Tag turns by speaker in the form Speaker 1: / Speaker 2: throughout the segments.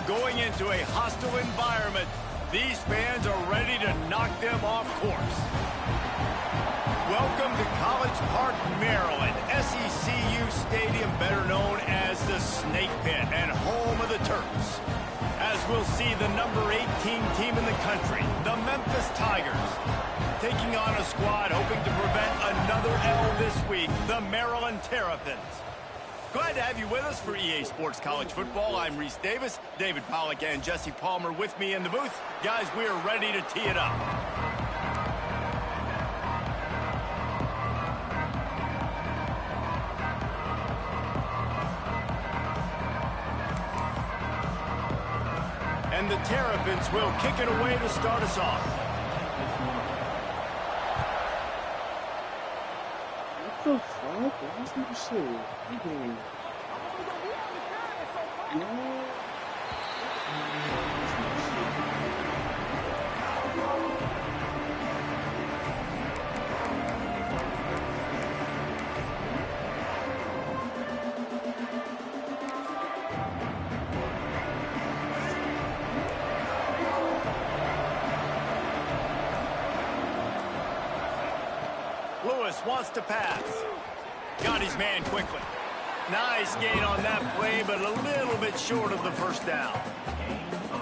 Speaker 1: Going into a hostile environment, these fans are ready to knock them off course. Welcome to College Park, Maryland, SECU Stadium, better known as the Snake Pit and home of the Terps. As we'll see the number 18 team in the country, the Memphis Tigers, taking on a squad hoping to prevent another L this week, the Maryland Terrapins. Glad to have you with us for EA Sports College Football. I'm Reese Davis, David Pollack and Jesse Palmer with me in the booth. Guys, we are ready to tee it up. And the Terrapins will kick it away to start us off.
Speaker 2: What the fuck? What's this shit? No.
Speaker 1: Lewis wants to pass. Got his man quickly. Nice gain on that play, but a little bit short of the first down.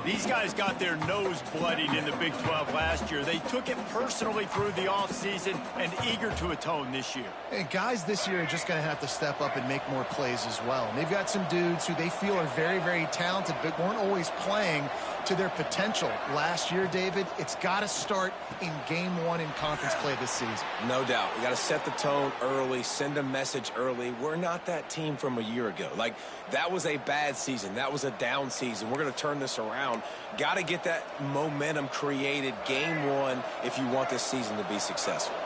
Speaker 1: These guys got their nose bloodied in the Big 12 last year. They took it personally through the offseason and eager to atone this year.
Speaker 3: And guys this year are just going to have to step up and make more plays as well. And they've got some dudes who they feel are very, very talented, but weren't always playing to their potential. Last year, David, it's got to start in game one in conference play this season.
Speaker 4: No doubt. We got to set the tone early, send a message early. We're not that team from a year ago. Like, that was a bad season. That was a down season. We're going to turn this around. Got to get that momentum created game one if you want this season to be successful.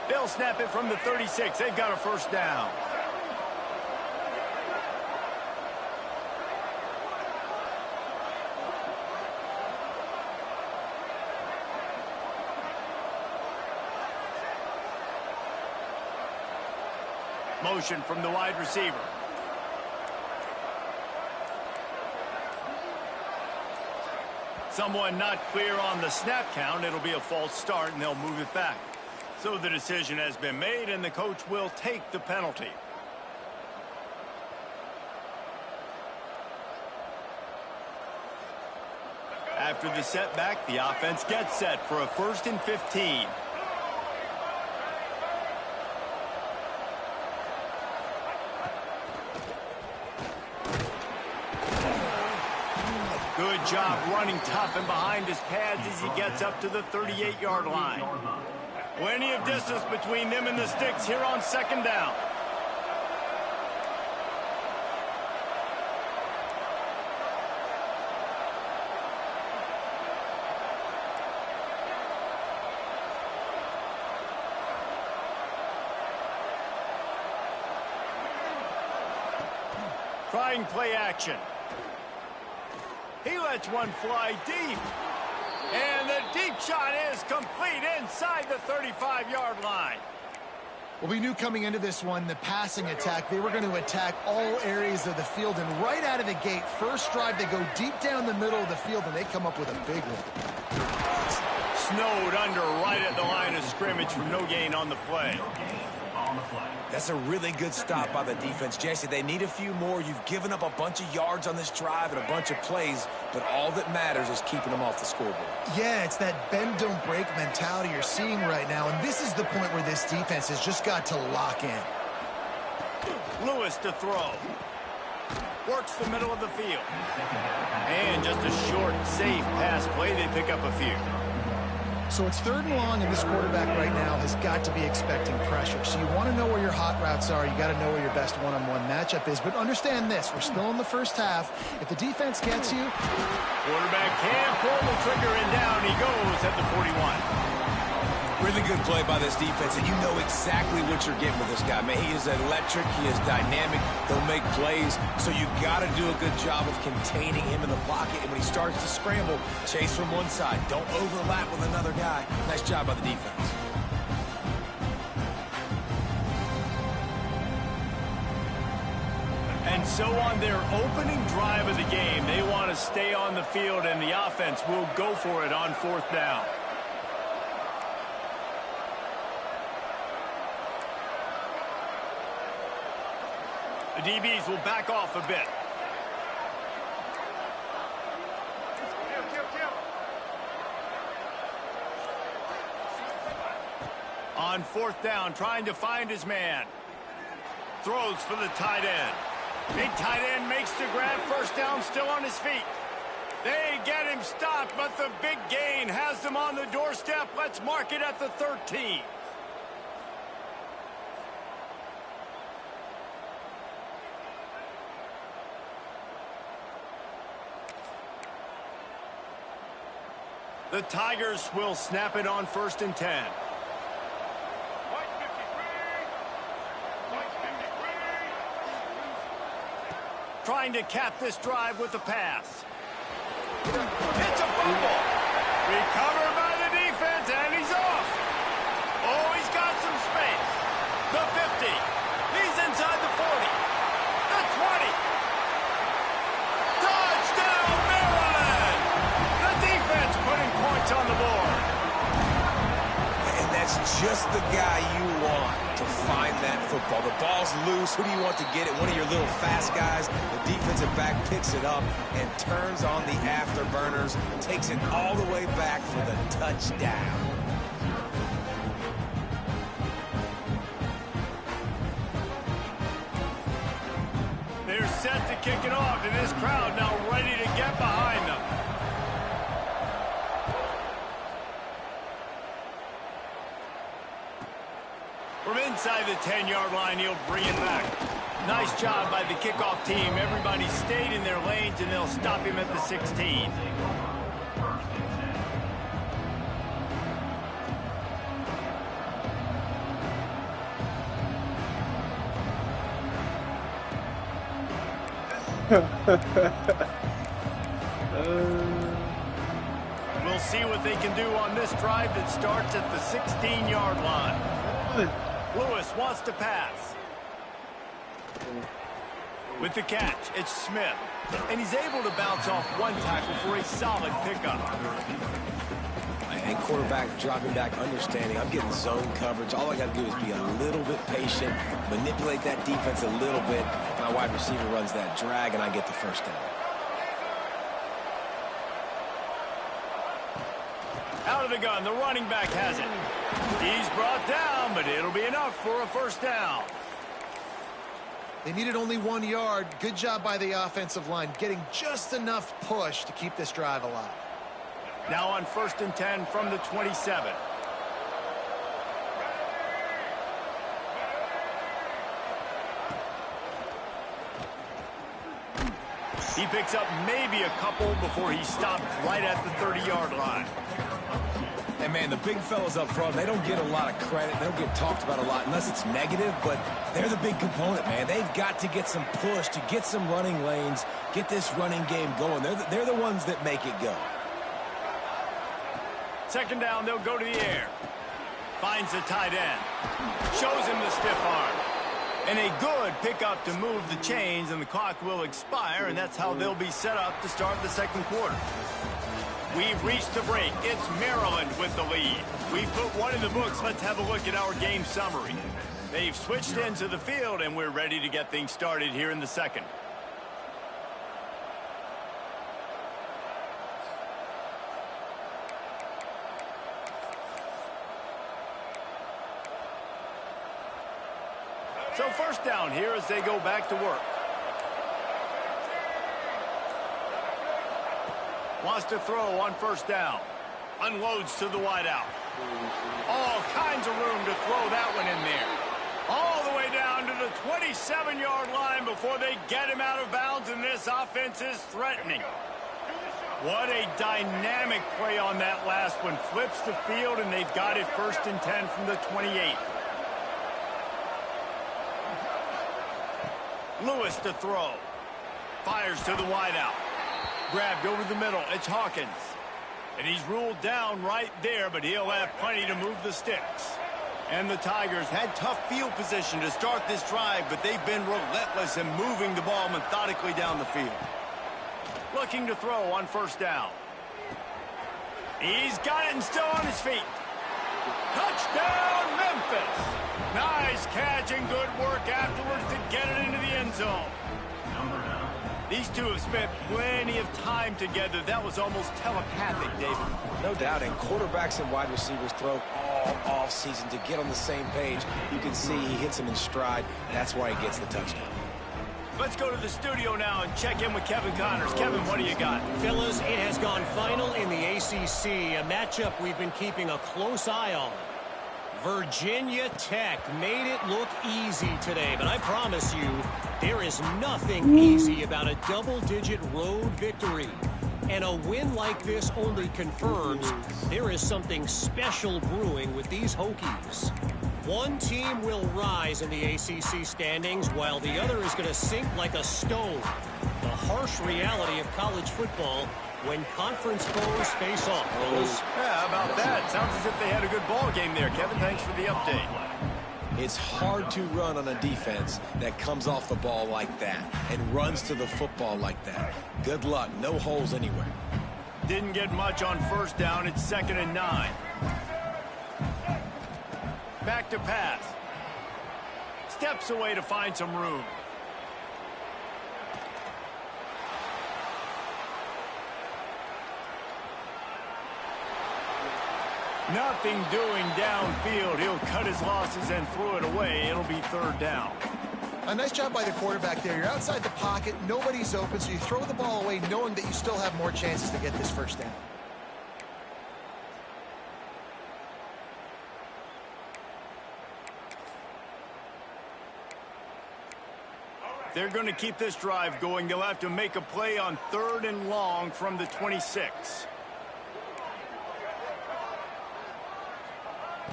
Speaker 1: They'll snap it from the 36. They've got a first down. Motion from the wide receiver. Someone not clear on the snap count. It'll be a false start, and they'll move it back. So the decision has been made, and the coach will take the penalty. After the setback, the offense gets set for a 1st and 15. Good job running tough and behind his pads as he gets up to the 38-yard line. Plenty of distance between them and the sticks here on 2nd down. Trying play action. He lets one fly deep. And the deep shot is complete inside the 35-yard line.
Speaker 3: Well, we knew coming into this one, the passing attack, they were going to attack all areas of the field. And right out of the gate, first drive, they go deep down the middle of the field, and they come up with a big one.
Speaker 1: Snowed under right at the line of scrimmage for no gain on the play.
Speaker 4: That's a really good stop by the defense. Jesse, they need a few more. You've given up a bunch of yards on this drive and a bunch of plays, but all that matters is keeping them off the scoreboard.
Speaker 3: Yeah, it's that bend, don't break mentality you're seeing right now, and this is the point where this defense has just got to lock in.
Speaker 1: Lewis to throw. Works the middle of the field. And just a short, safe pass play. They pick up a few.
Speaker 3: So it's 3rd and long, and this quarterback right now has got to be expecting pressure. So you want to know where your hot routes are. You got to know where your best one-on-one matchup is. But understand this, we're still in the first half. If the defense gets you...
Speaker 1: Quarterback can't pull the trigger, and down he goes at the 41.
Speaker 4: Really good play by this defense, and you know exactly what you're getting with this guy. Man, he is electric. He is dynamic. He'll make plays. So you got to do a good job of containing him in the pocket. And when he starts to scramble, chase from one side. Don't overlap with another guy. Nice job by the defense.
Speaker 1: And so on their opening drive of the game, they want to stay on the field, and the offense will go for it on 4th down. The DBs will back off a bit. On 4th down, trying to find his man. Throws for the tight end. Big tight end makes the grab. 1st down, still on his feet. They get him stopped, but the big gain has them on the doorstep. Let's mark it at the 13. The Tigers will snap it on 1st and 10. Trying to cap this drive with the pass. It's a fumble. Recovered by the defense, and he's off. Oh, he's got some space. The 50. He's inside the 40. The 20. Touchdown, Maryland! The defense putting points on the board.
Speaker 4: And that's just the guy you want to find that football. The ball's loose. Who do you want to get it? One of your little fast guys. The defensive back picks it up and turns on the afterburners, takes it all the way back for the touchdown.
Speaker 1: They're set to kick it off, and this crowd now ready to get behind them. From inside the 10-yard line, he'll bring it back. Nice job by the kickoff team. Everybody stayed in their lanes, and they'll stop him at the 16. We'll see what they can do on this drive that starts at the 16-yard line. Lewis wants to pass. With the catch, it's Smith. And he's able to bounce off one tackle for a solid pickup.
Speaker 4: And quarterback dropping back, understanding I'm getting zone coverage. All I got to do is be a little bit patient, manipulate that defense a little bit. My wide receiver runs that drag, and I get the 1st down.
Speaker 1: Out of the gun, the running back has it. He's brought down, but it'll be enough for a 1st down.
Speaker 3: They needed only 1 yard. Good job by the offensive line, getting just enough push to keep this drive alive.
Speaker 1: Now on 1st and 10 from the 27. He picks up maybe a couple before he's stopped right at the 30-yard line.
Speaker 4: And, man, the big fellas up front, they don't get a lot of credit. They don't get talked about a lot unless it's negative, but they're the big component, man. They've got to get some push, to get some running lanes, get this running game going. They're the ones that make it go.
Speaker 1: 2nd down, they'll go to the air. Finds the tight end. Shows him the stiff arm. And a good pickup to move the chains, and the clock will expire, and that's how they'll be set up to start the 2nd quarter. We've reached the break. It's Maryland with the lead. We've put one in the books. Let's have a look at our game summary. They've switched into the field, and we're ready to get things started here in the 2nd. So 1st down here as they go back to work. Wants to throw on 1st down. Unloads to the wideout. All kinds of room to throw that one in there. All the way down to the 27-yard line before they get him out of bounds, and this offense is threatening. What a dynamic play on that last one. Flips the field, and they've got it 1st and 10 from the 28. Lewis to throw. Fires to the wideout. Grabbed over the middle. It's Hawkins. And he's ruled down right there, but he'll have plenty to move the sticks. And the Tigers had tough field position to start this drive, but they've been relentless in moving the ball methodically down the field. Looking to throw on first down. He's got it and still on his feet. Touchdown, Memphis. Nice catch and good work afterwards to get it into the end zone. These two have spent plenty of time together. That was almost telepathic, David.
Speaker 4: No doubt, and quarterbacks and wide receivers throw all offseason to get on the same page. You can see he hits him in stride. That's why he gets the touchdown.
Speaker 1: Let's go to the studio now and check in with Kevin Connors. Kevin, what do you got?
Speaker 5: Fellas, it has gone final in the ACC, a matchup we've been keeping a close eye on. Virginia Tech made it look easy today, but I promise you, there is nothing easy about a double-digit road victory. And a win like this only confirms there is something special brewing with these Hokies. One team will rise in the ACC standings while the other is going to sink like a stone. The harsh reality of college football when conference foes face off, fellas.
Speaker 1: Yeah, how about that? Sounds as if they had a good ball game there. Kevin, thanks for the update.
Speaker 4: It's hard to run on a defense that comes off the ball like that and runs to the football like that. Good luck. No holes anywhere.
Speaker 1: Didn't get much on first down. It's 2nd and 9. Back to pass. Steps away to find some room. Nothing doing downfield. He'll cut his losses and throw it away. It'll be 3rd down.
Speaker 3: A nice job by the quarterback there. You're outside the pocket. Nobody's open, so you throw the ball away knowing that you still have more chances to get this first down.
Speaker 1: They're going to keep this drive going. They'll have to make a play on 3rd and long from the 26.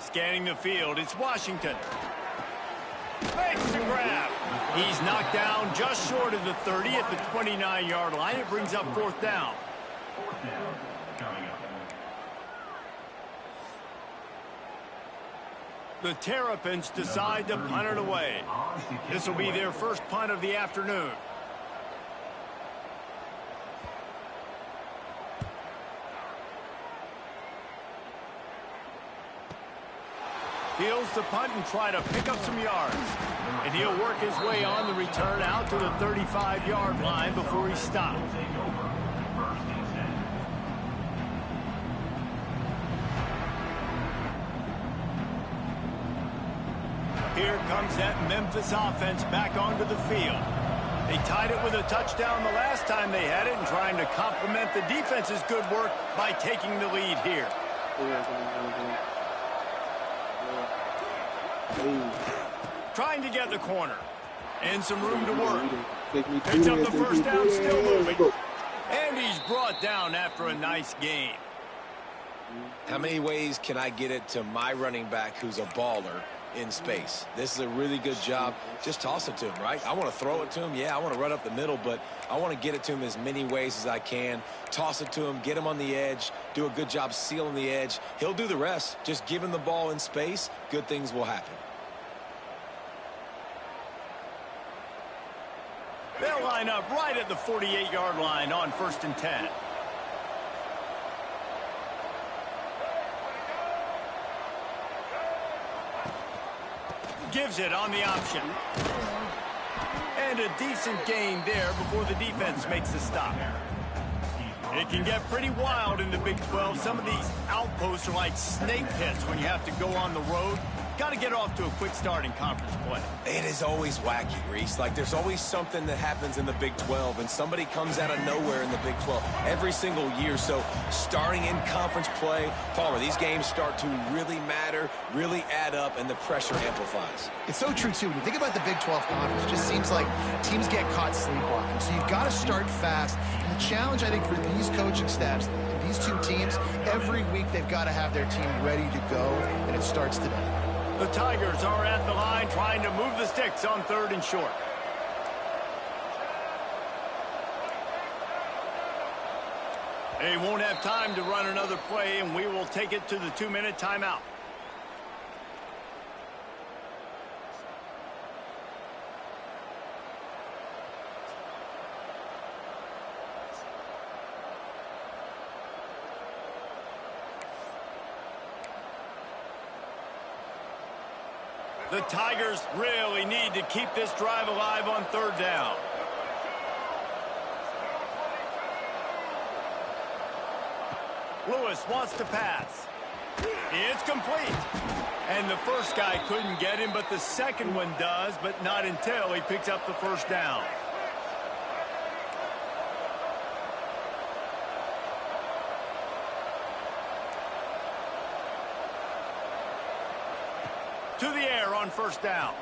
Speaker 1: Scanning the field, it's Washington. Makes the grab. He's knocked down just short of the 30 at the 29-yard line. It brings up 4th down. The Terrapins decide to punt it away. This will be their first punt of the afternoon. Heels the punt and try to pick up some yards. And he'll work his way on the return out to the 35-yard line before he stops. Here comes that Memphis offense back onto the field. They tied it with a touchdown the last time they had it and trying to complement the defense's good work by taking the lead here. Trying to get the corner. And some room to work. Picks up the first down, still moving. And he's brought down after a nice gain.
Speaker 4: How many ways can I get it to my running back who's a baller in space? This is a really good job. Just toss it to him, right? I want to throw it to him. Yeah, I want to run up the middle, but I want to get it to him as many ways as I can. Toss it to him, get him on the edge, do a good job sealing the edge. He'll do the rest. Just give him the ball in space. Good things will happen.
Speaker 1: They'll line up right at the 48-yard line on 1st and 10. Gives it on the option. And a decent gain there before the defense makes the stop. It can get pretty wild in the Big 12. Some of these outposts are like snake pits when you have to go on the road. Got to get off to a quick start in conference play.
Speaker 4: It is always wacky, Reese. Like, there's always something that happens in the Big 12, and somebody comes out of nowhere in the Big 12 every single year. So, starting in conference play, Palmer, these games start to really matter, really add up, and the pressure amplifies.
Speaker 3: It's so true, too. When you think about the Big 12 conference, it just seems like teams get caught sleepwalking. So, you've got to start fast. And the challenge, I think, for these coaching staffs, these two teams, every week they've got to have their team ready to go, and it starts today.
Speaker 1: The Tigers are at the line trying to move the sticks on 3rd and short. They won't have time to run another play, and we will take it to the 2-minute timeout. The Tigers really need to keep this drive alive on third down. Lewis wants to pass. It's complete. And the first guy couldn't get him, but the second one does, but not until he picks up the first down. To the air on first down.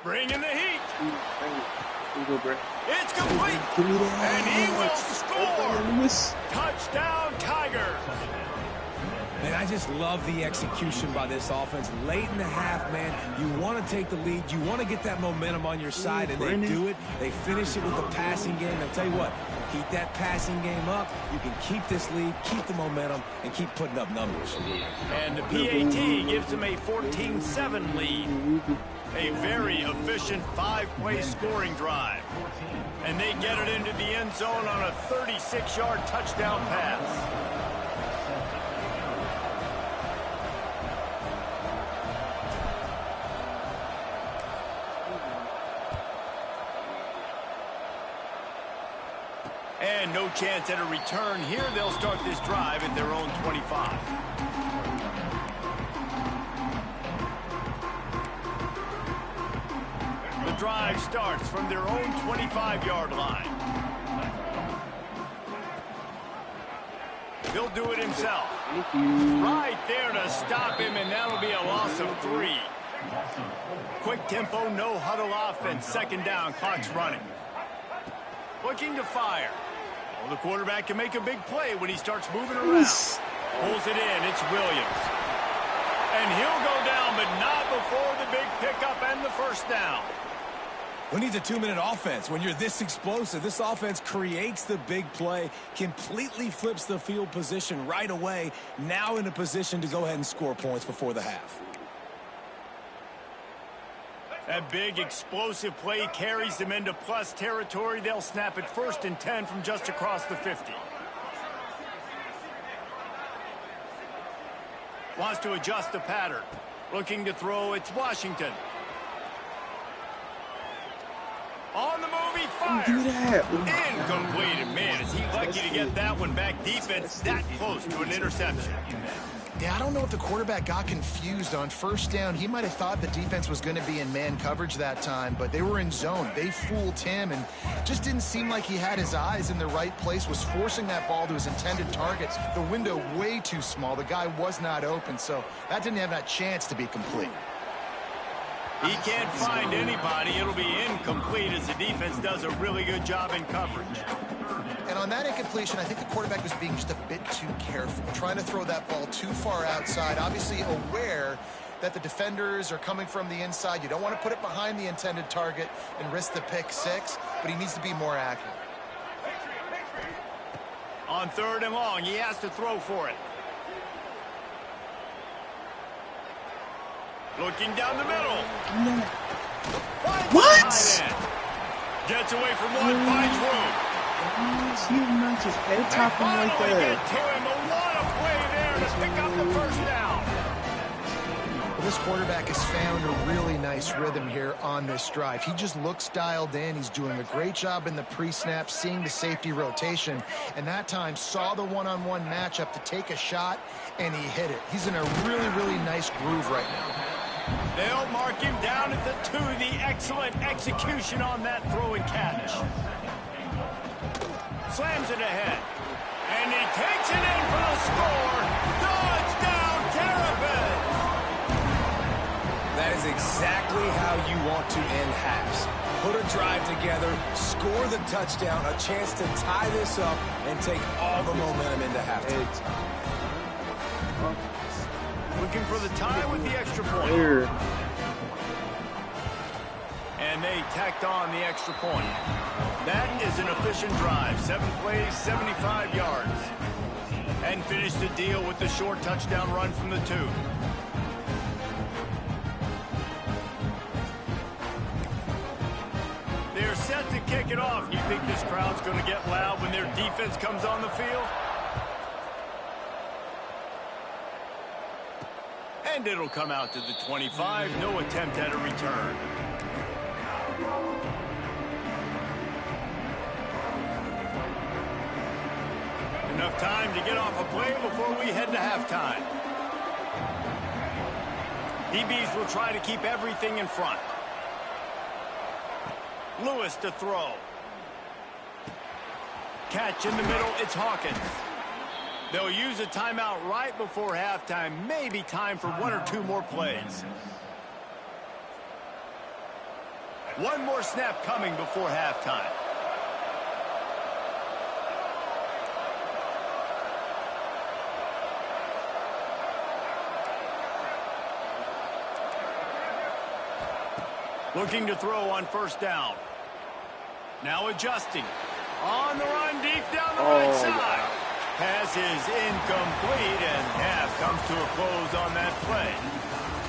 Speaker 1: Bring in the heat. It's complete. And he will score. Touchdown, Tigers.
Speaker 4: Man, I just love the execution by this offense. Late in the half, man, you want to take the lead. You want to get that momentum on your side, and they do it. They finish it with the passing game. I'll tell you what, keep that passing game up. You can keep this lead, keep the momentum, and keep putting up numbers.
Speaker 1: And the PAT gives them a 14-7 lead. A very efficient 5-play scoring drive. And they get it into the end zone on a 36-yard touchdown pass. And no chance at a return here. They'll start this drive at their own 25. The drive starts from their own 25-yard line. He'll do it himself. Right there to stop him, and that'll be a loss of 3. Quick tempo, no huddle offense. Second down, clock's running. Looking to fire. Well, the quarterback can make a big play when he starts moving around. Pulls it in. It's Williams. And he'll go down, but not before the big pickup and the first down.
Speaker 4: Who needs a 2-minute offense? When you're this explosive, this offense creates the big play, completely flips the field position right away, now in a position to go ahead and score points before the half.
Speaker 1: That big explosive play carries them into plus territory. They'll snap it 1st and 10 from just across the 50. Wants to adjust the pattern. Looking to throw, it's Washington. On the move, he fires. Incomplete. And man, is he lucky to get that one back. Defense that close to an interception.
Speaker 3: Yeah, I don't know if the quarterback got confused on first down. He might have thought the defense was going to be in man coverage that time, but they were in zone. They fooled him and just didn't seem like he had his eyes in the right place, was forcing that ball to his intended targets. The window way too small. The guy was not open, so that didn't have that chance to be complete.
Speaker 1: He can't find anybody. It'll be incomplete as the defense does a really good job in coverage.
Speaker 3: And on that incompletion, I think the quarterback was being just a bit too careful, trying to throw that ball too far outside, obviously aware that the defenders are coming from the inside. You don't want to put it behind the intended target and risk the pick 6, but he needs to be more accurate.
Speaker 1: On 3rd and long, he has to throw for it. Looking down the middle.
Speaker 2: What?
Speaker 1: Gets away from one, finds room.
Speaker 2: He not just head top him like that.
Speaker 1: Get to him. What a play there to pick up the first down.
Speaker 3: Well, this quarterback has found a really nice rhythm here on this drive. He just looks dialed in. He's doing a great job in the pre-snap, seeing the safety rotation, and that time saw the one-on-one matchup to take a shot, and he hit it. He's in a really, really nice groove right now.
Speaker 1: They'll mark him down at the 2. The excellent execution on that throw and catch. Slams it ahead. And he takes it in for the score. Touchdown, Terrapins!
Speaker 4: That is exactly how you want to end halves. Put a drive together, score the touchdown, a chance to tie this up, and take all the momentum into halftime.
Speaker 1: Looking for the tie with the extra point. And they tacked on the extra point. That is an efficient drive. 7 plays, 75 yards. And finished the deal with the short touchdown run from the 2. They're set to kick it off. You think this crowd's going to get loud when their defense comes on the field? And it'll come out to the 25. No attempt at a return. Enough time to get off a play before we head to halftime. DBs will try to keep everything in front. Lewis to throw. Catch in the middle, it's Hawkins. They'll use a timeout right before halftime. Maybe time for one or two more plays. One more snap coming before halftime. Looking to throw on first down. Now adjusting. On the run, deep down the right side. Pass is incomplete, and half comes to a close on that play.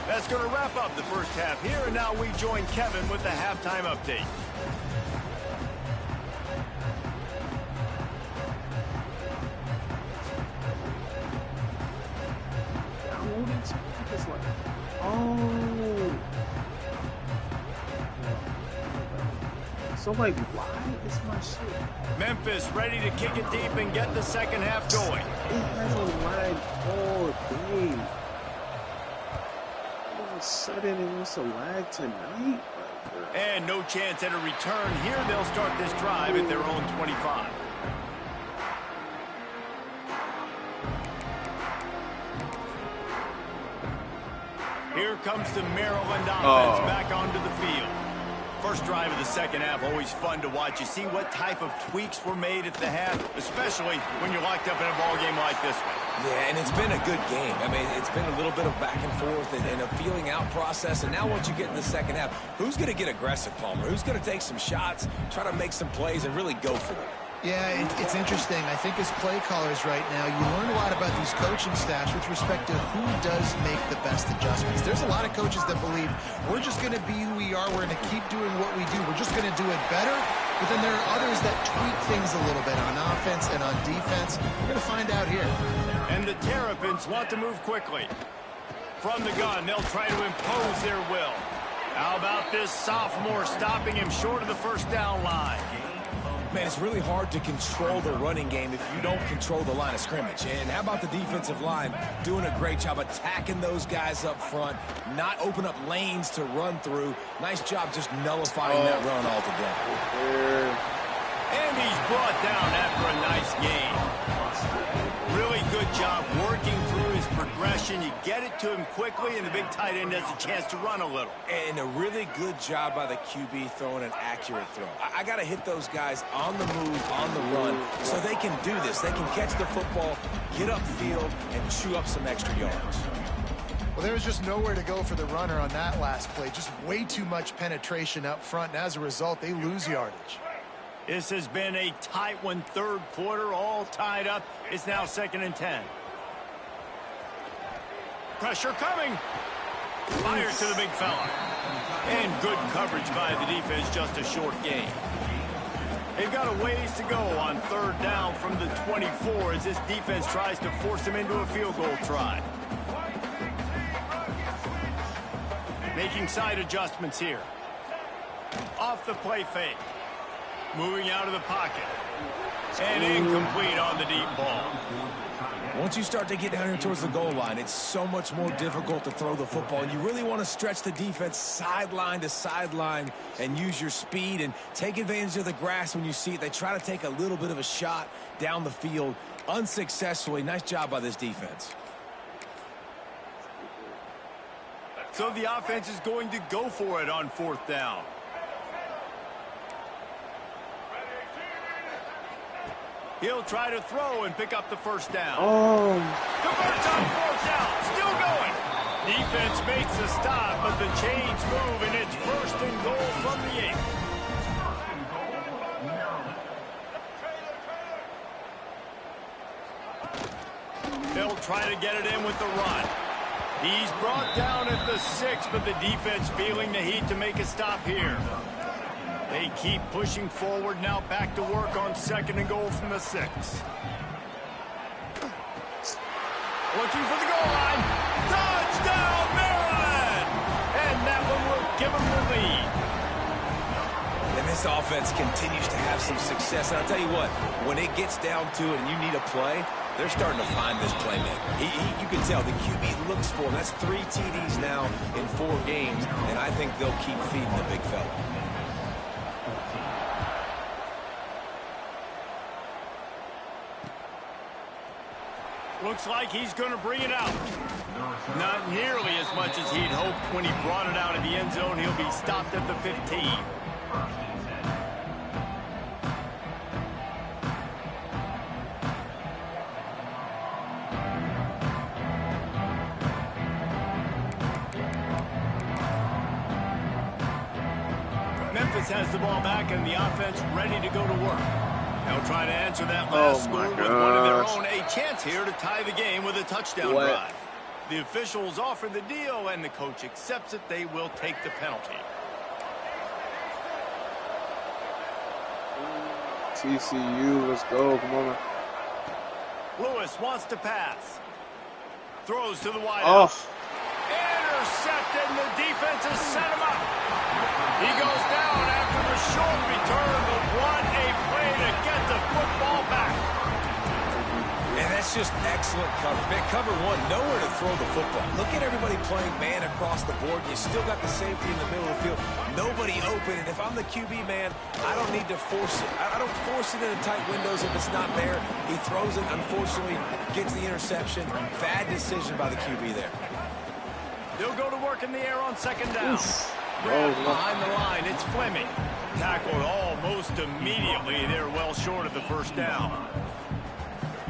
Speaker 1: That's going to wrap up the first half here, and now we join Kevin with the halftime update.
Speaker 2: So, like, why is my shit?
Speaker 1: Memphis ready to kick it deep and get the second half going.
Speaker 2: It hasn't lagged all day. All of a sudden, it wants to lag tonight.
Speaker 1: And no chance at a return here. They'll start this drive at their own 25. Here comes the Maryland offense back onto the field. First drive of the second half, always fun to watch. You see what type of tweaks were made at the half, especially when you're locked up in a ball game like this one.
Speaker 4: Yeah, and it's been a good game. I mean, it's been a little bit of back and forth and a feeling out process. And now once you get in the second half, who's going to get aggressive, Palmer? Who's going to take some shots, try to make some plays, and really go for it?
Speaker 3: Yeah, it's interesting. I think as play callers right now, you learn a lot about these coaching staffs with respect to who does make the best adjustments. There's a lot of coaches that believe we're just going to be who we are. We're going to keep doing what we do. We're just going to do it better. But then there are others that tweak things a little bit on offense and on defense. We're going to find out here.
Speaker 1: And the Terrapins want to move quickly. From the gun, they'll try to impose their will. How about this sophomore stopping him short of the first down line?
Speaker 4: Man, it's really hard to control the running game if you don't control the line of scrimmage. And how about the defensive line doing a great job attacking those guys up front, not open up lanes to run through. Nice job just nullifying that run altogether.
Speaker 1: And he's brought down after a nice gain. Really good job working through his progression. You get it to him quickly, and the big tight end has a chance to run a little.
Speaker 4: And a really good job by the QB throwing an accurate throw. I got to hit those guys on the move, on the run, so they can do this. They can catch the football, get upfield, and chew up some extra yards.
Speaker 3: Well, there was just nowhere to go for the runner on that last play. Just way too much penetration up front, and as a result, they lose yardage.
Speaker 1: This has been a tight one, third quarter, all tied up. It's now 2nd and 10. Pressure coming. Fire to the big fella. And good coverage by the defense, just a short gain. They've got a ways to go on third down from the 24 as this defense tries to force them into a field goal try. Making side adjustments here. Off the play fake. Moving out of the pocket. And incomplete on the deep ball.
Speaker 4: Once you start to get down here towards the goal line, it's so much more difficult to throw the football. And you really want to stretch the defense sideline to sideline and use your speed and take advantage of the grass when you see it. They try to take a little bit of a shot down the field unsuccessfully. Nice job by this defense.
Speaker 1: So the offense is going to go for it on fourth down. He'll try to throw and pick up the first down. Converts on fourth down. Still going. Defense makes a stop, but the chains move, and it's 1st and goal from the 8. They'll try to get it in with the run. He's brought down at the 6, but the defense feeling the heat to make a stop here. They keep pushing forward, now back to work on 2nd and goal from the 6. Looking for the goal line. Touchdown, give them the lead.
Speaker 4: And this offense continues to have some success. And I'll tell you what, when it gets down to it and you need a play, they're starting to find this playmaker. You can tell the QB looks for him. That's 3 TDs now in 4 games, and I think they'll keep feeding the big fella.
Speaker 1: Looks like he's going to bring it out. Not nearly as much as he'd hoped when he brought it out of the end zone. He'll be stopped at the 15. Memphis has the ball back and the offense ready to go to work. They'll try to answer that last score with one of their own. A chance here to tie the game with a touchdown drive. The officials offer the deal, and the coach accepts it. They will take the penalty.
Speaker 2: TCU, let's go. Come on.
Speaker 1: Lewis wants to pass. Throws to the wide. Intercepted, and the defense has set him up. He goes down after the short return, but what a play to get the football back.
Speaker 4: And that's just excellent cover. Man, cover one, nowhere to throw the football. Look at everybody playing man across the board. You still got the safety in the middle of the field. Nobody open. And if I'm the QB, man, I don't need to force it. I don't force it into tight windows if it's not there. He throws it, unfortunately, gets the interception. Bad decision by the QB there.
Speaker 1: They'll go to work in the air on second down. Behind the line, it's Fleming. Tackled almost immediately. They're well short of the first down.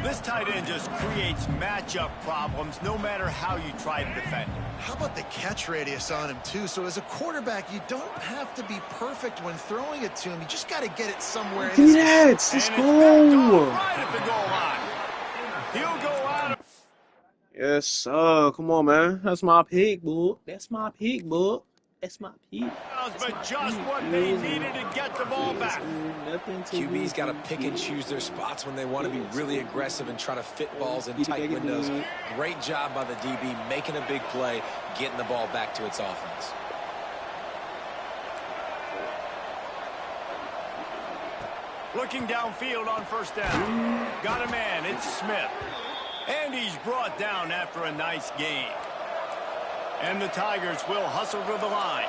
Speaker 1: This tight end just creates matchup problems no matter how you try to defend him.
Speaker 3: How about the catch radius on him, too? So as a quarterback, you don't have to be perfect when throwing it to him. You just got to get it somewhere.
Speaker 2: Let's go.
Speaker 1: Right at the goal line. He'll go out.
Speaker 2: Yes, sir. Come on, man. That's my pick, book. That's my pick, book. That's my pick.
Speaker 1: But just what they needed to get the ball back.
Speaker 4: QB's got to pick and choose their spots when they want to be really aggressive and try to fit balls in tight windows. Great job by the DB making a big play, getting the ball back to its offense.
Speaker 1: Looking downfield on first down. Got a man. It's Smith. And he's brought down after a nice gain. And the Tigers will hustle to the line.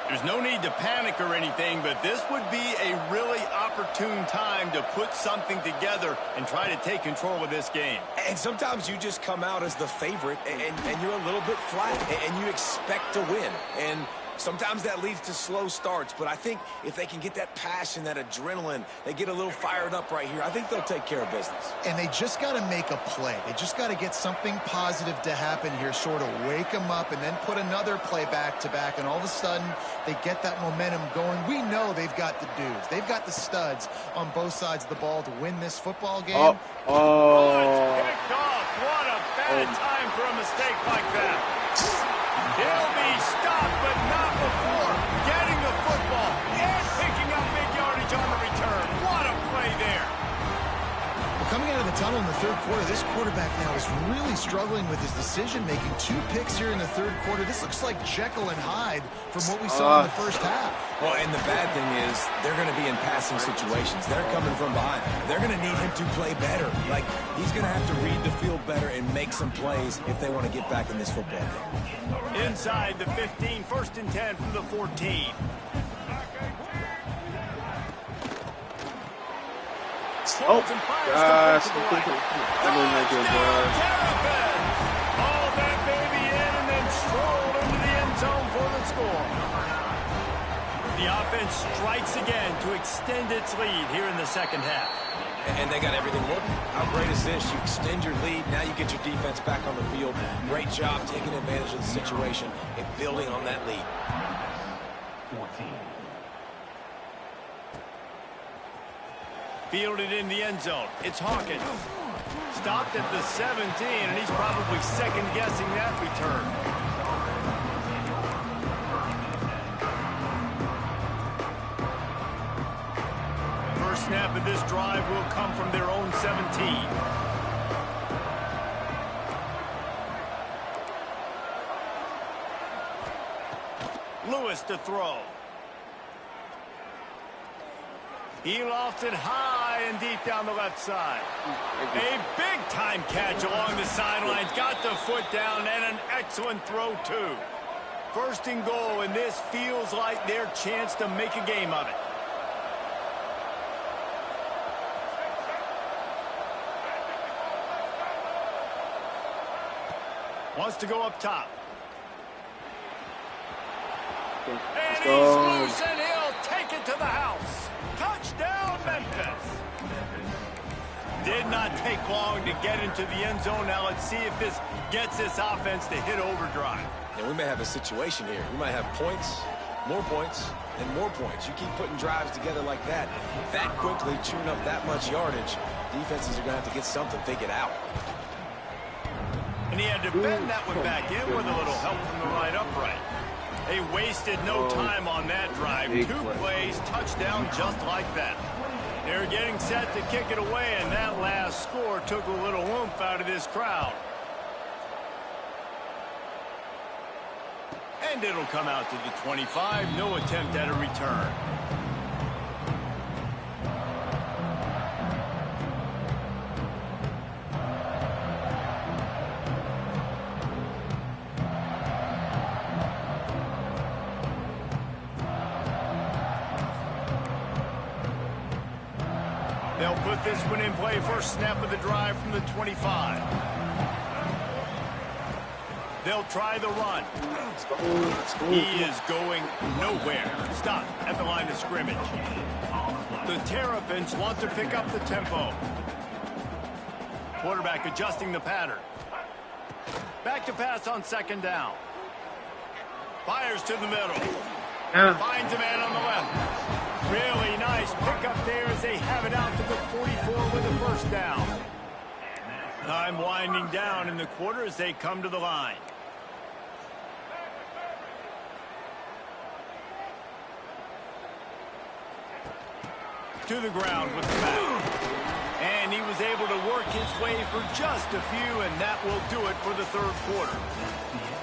Speaker 1: There's no need to panic or anything, but this would be a really opportune time to put something together and try to take control of this game.
Speaker 4: And sometimes you just come out as the favorite, and you're a little bit flat, and you expect to win. And sometimes that leads to slow starts, but I think if they can get that passion, that adrenaline, they get a little fired up right here, I think they'll take care of business.
Speaker 3: And they just got to make a play. They just got to get something positive to happen here, sort of wake them up and then put another play back-to-back, and all of a sudden they get that momentum going. We know they've got the dudes. They've got the studs on both sides of the ball to win this football game.
Speaker 1: Picked off. What a bad time for a mistake like that. He'll be stopped, but not before getting the football and picking up big yardage on the return. What a play there.
Speaker 3: Well, coming out of the tunnel in the third quarter, this quarterback now is really struggling with his decision-making. 2 picks here in the third quarter. This looks like Jekyll and Hyde from what we saw in the first half.
Speaker 4: Well, and the bad thing is they're going to be in passing situations. They're coming from behind. They're going to need him to play better. Like, he's going to have to read the field better and make some plays if they want to get back in this football game.
Speaker 1: Inside the 15, 1st and 10 from the 14.
Speaker 2: Oh, gosh.
Speaker 1: All that baby in and then strolled into the end zone for the score. The offense strikes again to extend its lead here in the second half.
Speaker 4: And they got everything working. How great is this? You extend your lead. Now you get your defense back on the field. Great job taking advantage of the situation and building on that lead.
Speaker 1: 14. Fielded in the end zone. It's Hawkins. Stopped at the 17, and he's probably second-guessing that return. First snap of this drive will come from their own 17. Lewis Lewis to throw. He lofts it high and deep down the left side. A big-time catch along the sidelines. Got the foot down and an excellent throw, too. First and goal, and this feels like their chance to make a game of it. Wants to go up top. And he's loose, and he'll take it to the house. Touchdown, Memphis. Did not take long to get into the end zone. Now let's see if this gets this offense to hit overdrive.
Speaker 4: And we may have a situation here. We might have points, and more points. You keep putting drives together like that quickly, chewing up that much yardage, defenses are going to have to get something figured out.
Speaker 1: And he had to bend that one back in with a little help from the right upright. They wasted no time on that drive. 2 plays, touchdown just like that. They're getting set to kick it away, and that last score took a little oomph out of this crowd. And it'll come out to the 25. No attempt at a return. They'll put this one in play. First snap of the drive from the 25. They'll try the run. He is going nowhere. Stop at the line of scrimmage. The Terrapins want to pick up the tempo. Quarterback adjusting the pattern. Back to pass on second down. Fires to the middle. Finds a man on the left. Really nice pickup there as they have it out to the 44 with a first down. Time winding down in the quarter as they come to the line. To the ground with the back. And he was able to work his way for just a few, and that will do it for the third quarter.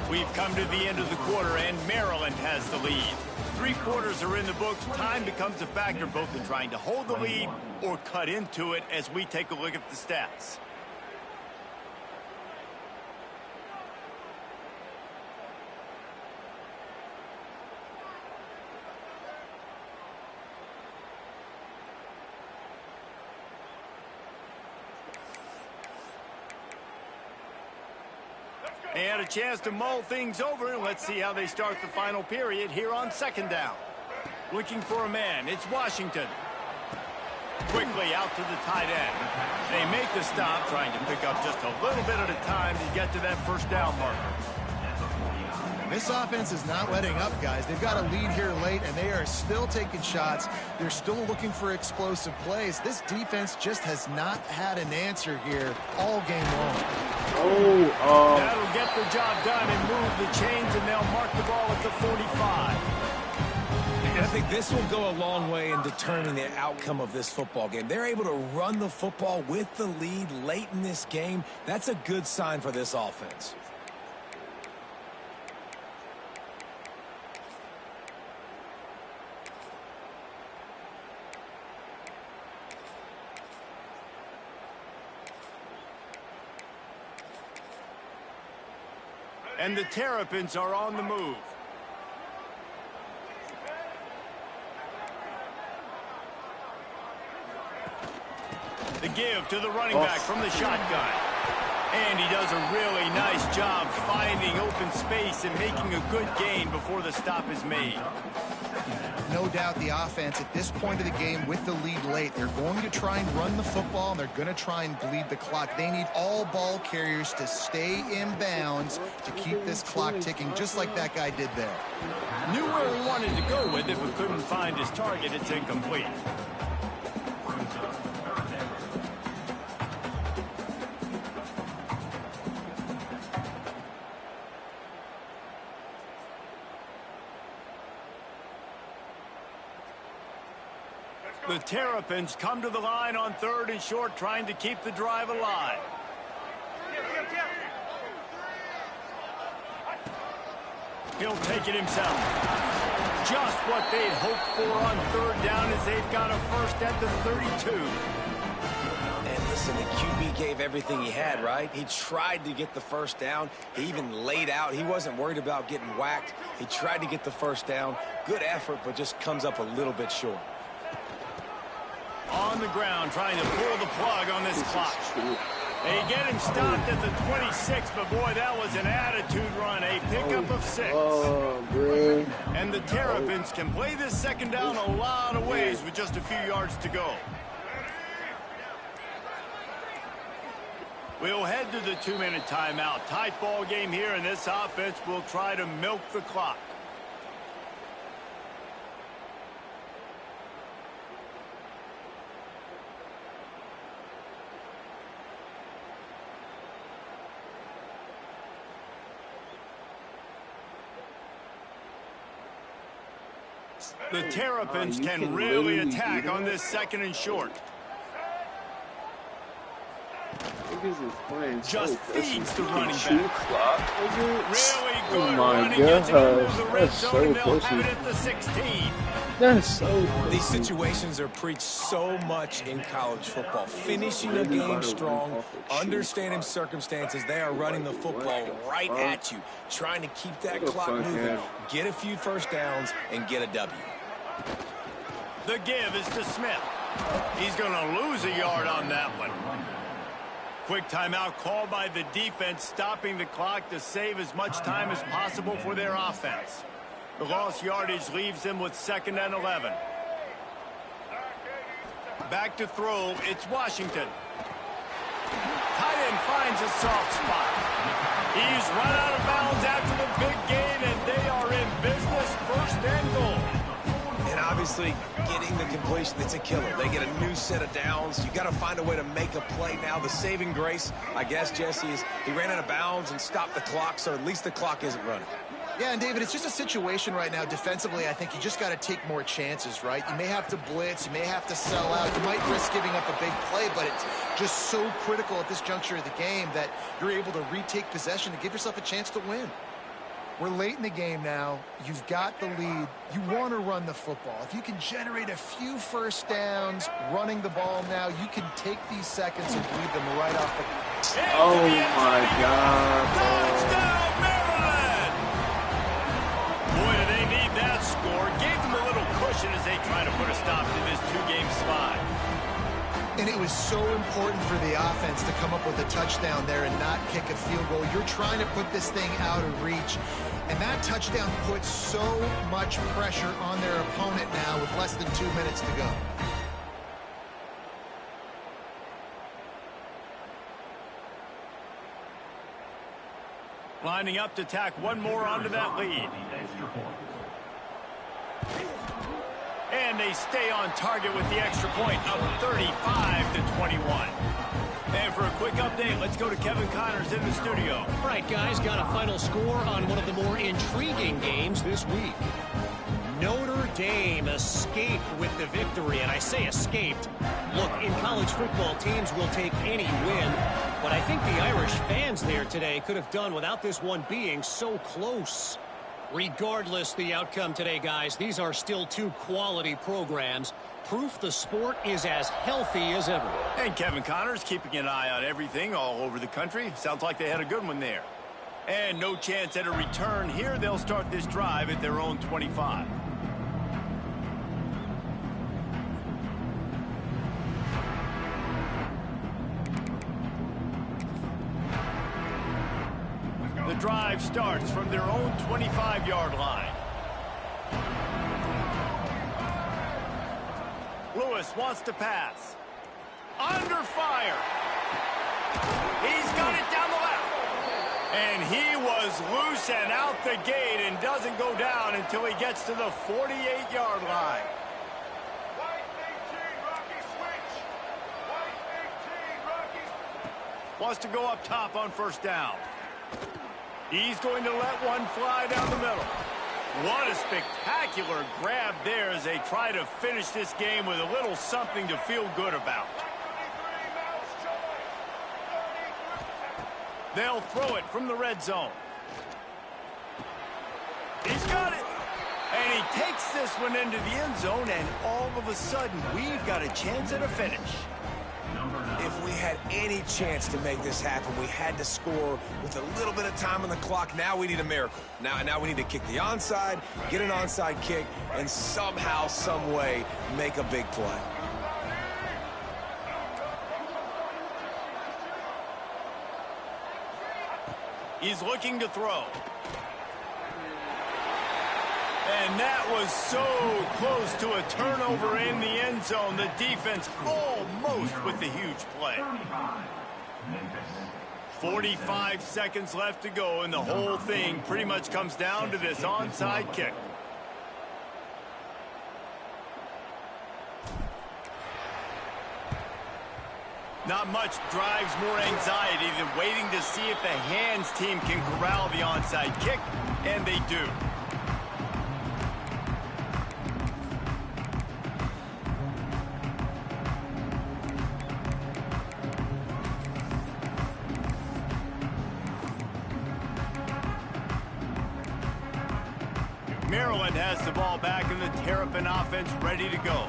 Speaker 1: We've come to the end of the quarter, and Maryland has the lead. 3 quarters are in the books. Time becomes a factor both in trying to hold the lead or cut into it as we take a look at the stats. They had a chance to mull things over, and let's see how they start the final period here on second down. Looking for a man, it's Washington. Quickly out to the tight end. They make the stop, trying to pick up just a little bit at a time to get to that first down marker.
Speaker 3: This offense is not letting up, guys. They've got a lead here late, and they are still taking shots. They're still looking for explosive plays. This defense just has not had an answer here all game long.
Speaker 1: That'll get the job done and move the chains, and they'll mark the ball at the 45.
Speaker 4: And I think this will go a long way in determining the outcome of this football game. They're able to run the football with the lead late in this game. That's a good sign for this offense.
Speaker 1: And the Terrapins are on the move. The give to the running back from the shotgun. And he does a really nice job finding open space and making a good gain before the stop is made.
Speaker 3: No doubt the offense at this point of the game with the lead late, they're going to try and run the football, and they're going to try and bleed the clock. They need all ball carriers to stay in bounds to keep this clock ticking, just like that guy did there.
Speaker 1: Knew where he wanted to go with it, but couldn't find his target. It's incomplete. The Terrapins come to the line on 3rd and short, trying to keep the drive alive. He'll take it himself. just what they'd hoped for on third down as they've got a first at the 32.
Speaker 4: And listen, the QB gave everything he had, right? He tried to get the first down. He even laid out. He wasn't worried about getting whacked. He tried to get the first down. Good effort, but just comes up a little bit short.
Speaker 1: On the ground, trying to pull the plug on this clock. They get him stopped at the 26, but boy, that was an attitude run. A pickup of 6.
Speaker 2: Oh, bro.
Speaker 1: And the Terrapins can play this second down a lot of ways with just a few yards to go. We'll head to the 2-minute timeout. Tight ball game here, and this offense will try to milk the clock. The Terrapins can really attack on this second and short. Just feeds the running back. Really good running. Gets it into the red zone, and they'll have it at the 16.
Speaker 2: That's so crazy.
Speaker 4: These situations are preached so much in college football. Finishing a game strong, understanding circumstances. They are running the football right at you, trying to keep that clock moving, get a few first downs, and get a W.
Speaker 1: The give is to Smith. He's going to lose a yard on that one. Quick timeout called by the defense, stopping the clock to save as much time as possible for their offense. The lost yardage leaves them with 2nd and 11. Back to throw, it's Washington. Tight end finds a soft spot. He's run out of bounds after the big gain, and they are in business, 1st and goal.
Speaker 4: And obviously, getting the completion, it's a killer. They get a new set of downs. You got to find a way to make a play now. The saving grace, I guess, Jesse, is he ran out of bounds and stopped the clock, so at least the clock isn't running.
Speaker 3: Yeah, and David, it's just a situation right now defensively. I think you just got to take more chances, right? You may have to blitz. You may have to sell out. You might risk giving up a big play, but it's just so critical at this juncture of the game that you're able to retake possession to give yourself a chance to win. We're late in the game now. You've got the lead. You want to run the football. If you can generate a few first downs running the ball now, you can take these seconds and bleed them right off the...
Speaker 2: Oh, my God.
Speaker 1: Touchdown, Maryland! Boy, do they need that score. Gave them a little cushion as they try to put a stop to this 2-game slide.
Speaker 3: And it was so important for the offense to come up with a touchdown there and not kick a field goal. You're trying to put this thing out of reach. And that touchdown puts so much pressure on their opponent now with less than 2 minutes to go.
Speaker 1: Lining up to tack one more onto that lead. And they stay on target with the extra point, up 35-21. And for a quick update, let's go to Kevin Connors in the studio.
Speaker 5: All right, guys, got a final score on one of the more intriguing games this week. Notre Dame escaped with the victory, and I say escaped. Look, in college football, teams will take any win, but I think the Irish fans there today could have done without this one being so close. Regardless the outcome today, guys, these are still 2 quality programs. Proof the sport is as healthy as ever.
Speaker 1: And Kevin Connors keeping an eye on everything all over the country. Sounds like they had a good one there. And no chance at a return here. They'll start this drive at their own 25. The drive starts from their own 25-yard line. Lewis wants to pass. Under fire. He's got it down the left. And he was loose and out the gate and doesn't go down until he gets to the 48-yard line. Wants to go up top on first down. He's going to let one fly down the middle. What a spectacular grab there as they try to finish this game with a little something to feel good about. They'll throw it from the red zone. He's got it. And he takes this one into the end zone, and all of a sudden, we've got a chance at a finish.
Speaker 4: If we had any chance to make this happen, we had to score with a little bit of time on the clock. Now we need a miracle. Now we need to kick the onside, get an onside kick, and somehow, some way, make a big play.
Speaker 1: He's looking to throw. And that was so close to a turnover in the end zone. The defense almost with the huge play. 45 seconds left to go, and the whole thing pretty much comes down to this onside kick. Not much drives more anxiety than waiting to see if the hands team can corral the onside kick, and they do. Maryland has the ball back in the Terrapin offense ready to go.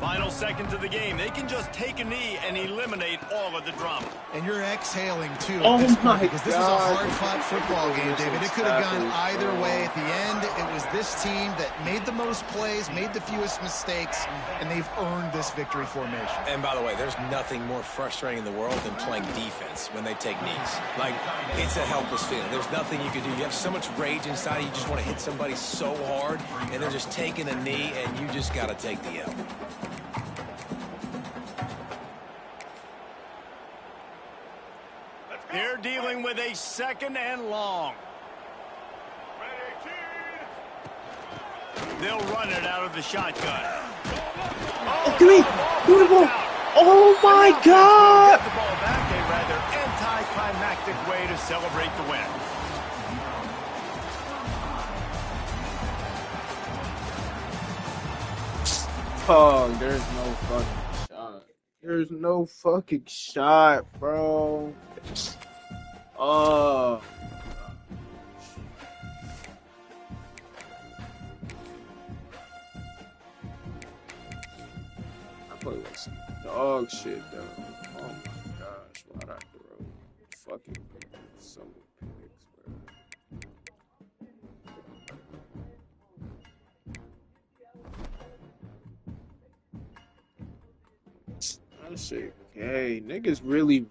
Speaker 1: Final seconds of the game. They can just take a knee and eliminate all of the drama.
Speaker 3: And you're exhaling, too,
Speaker 2: Oh
Speaker 3: at this
Speaker 2: my
Speaker 3: point, because this was a
Speaker 2: God.
Speaker 3: hard-fought football game, David. It could have gone either way. At the end, it was this team that made the most plays, made the fewest mistakes, and they've earned this victory formation.
Speaker 4: And by the way, there's nothing more frustrating in the world than playing defense when they take knees. Like, it's a helpless feeling. There's nothing you can do. You have so much rage inside you just want to hit somebody so hard, and they're just taking a knee, and you just got to take the L.
Speaker 1: They're dealing with a second and long. They'll run it out of the shotgun.
Speaker 2: Oh, give me the ball. Oh my God!
Speaker 1: Get the ball back, a rather anticlimactic way to celebrate the win.
Speaker 2: Oh, there's no fucking shot. There's no fucking shot, bro. Oh. I play like some dog shit, though. Oh my gosh, why'd I throw fucking some picks, bro? That shit, hey, niggas really